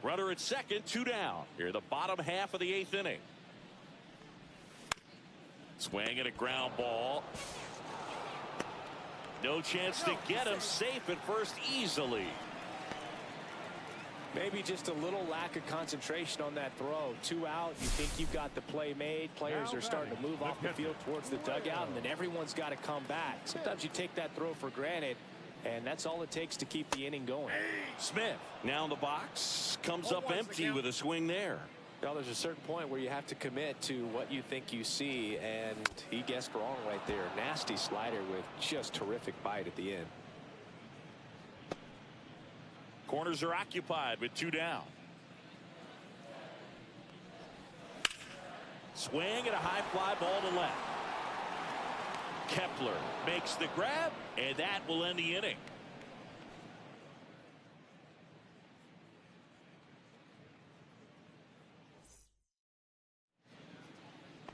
Runner at second, 2 down. Here the bottom half of the 8th inning. Swing and a ground ball. No chance to get him. Safe at first easily. Maybe just a little lack of concentration on that throw. 2 out. You think you've got the play made. Players are starting to move off the field towards the dugout, and then everyone's got to come back. Sometimes you take that throw for granted, and that's all it takes to keep the inning going. Smith now in the box, comes up empty with a swing there. Well, there's a certain point where you have to commit to what you think you see, and he guessed wrong right there. Nasty slider with just terrific bite at the end. Corners are occupied with 2 down. Swing and a high fly ball to left. Kepler makes the grab, and that will end the inning.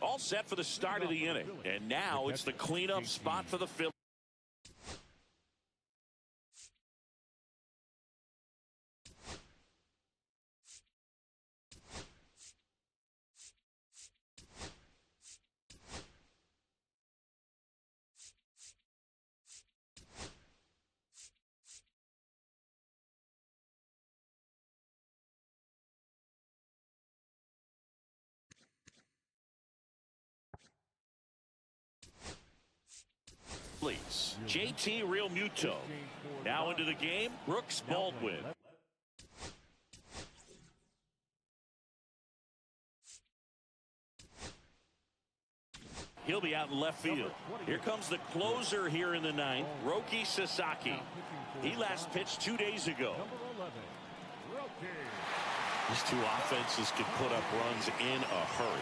All set for the start of the inning, and now it's the cleanup spot for the Phillies. JT Realmuto now into the game. Brooks Baldwin. He'll be out in left field. Here comes the closer here in the 9th, Roki Sasaki. He last pitched 2 days ago. These two offenses can put up runs in a hurry.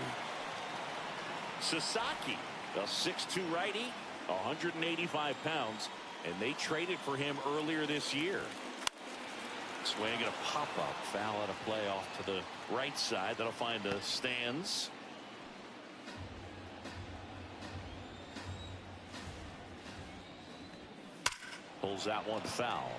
Sasaki, a 6'2" righty, 185 pounds, and they traded for him earlier this year. Swing and a pop-up, foul out of play off to the right side. That'll find the stands. Pulls that one foul.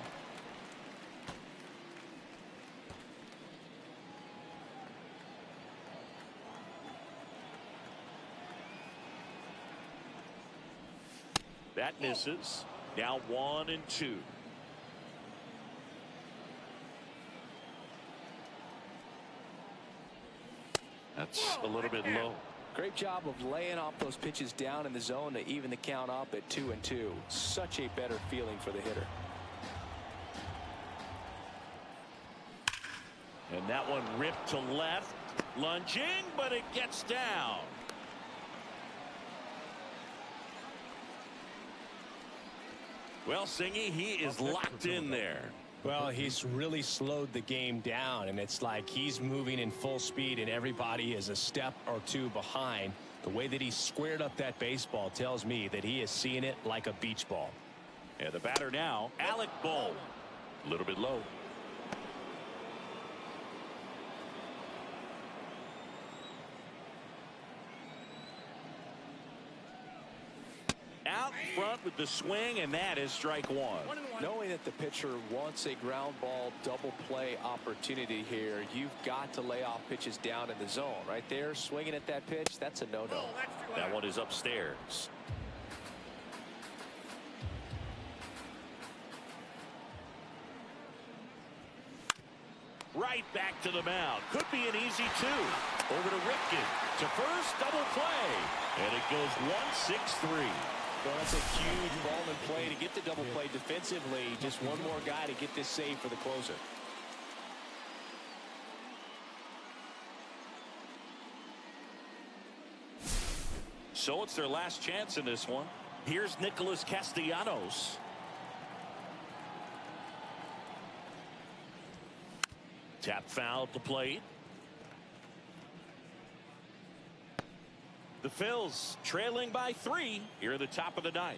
That misses. Now 1-2. That's a little bit low. Great job of laying off those pitches down in the zone to even the count up at 2-2. Such a better feeling for the hitter. And that one ripped to left. Lunging, but it gets down. Well, Singy, he is locked in there. Well, he's really slowed the game down, and it's like he's moving in full speed and everybody is a step or two behind. The way that he squared up that baseball tells me that he is seeing it like a beach ball. And the batter now, Alec Bohm. A little bit low. Out front with the swing, and that is strike one. Knowing that the pitcher wants a ground ball double play opportunity here, you've got to lay off pitches down in the zone. Right there, swinging at that pitch, that's a no-no. That one is upstairs. Right back to the mound. Could be an easy 2. Over to Ripken. To first, double play. And it goes 1-6-3. Well, that's a huge ball in play to get the double play defensively. Just one more guy to get this save for the closer. So it's their last chance in this one. Here's Nicholas Castellanos. Tap foul to plate. The Phils trailing by 3 here at the top of the 9th.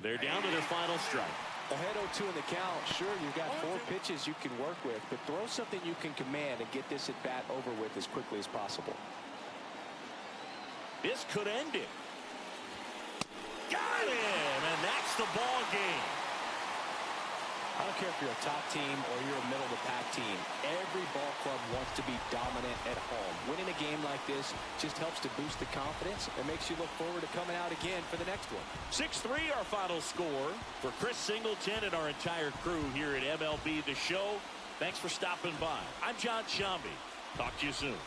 They're down to their final strike. Ahead 0-2 in the count. Sure, you've got 4 pitches you can work with, but throw something you can command and get this at bat over with as quickly as possible. This could end it. Got him, and that's the ball game. I don't care if you're a top team or you're a middle-of-the-pack team. Every ball club wants to be dominant at home. Winning a game like this just helps to boost the confidence and makes you look forward to coming out again for the next one. 6-3 our final score. For Chris Singleton and our entire crew here at MLB The Show, thanks for stopping by. I'm John Shambi. Talk to you soon.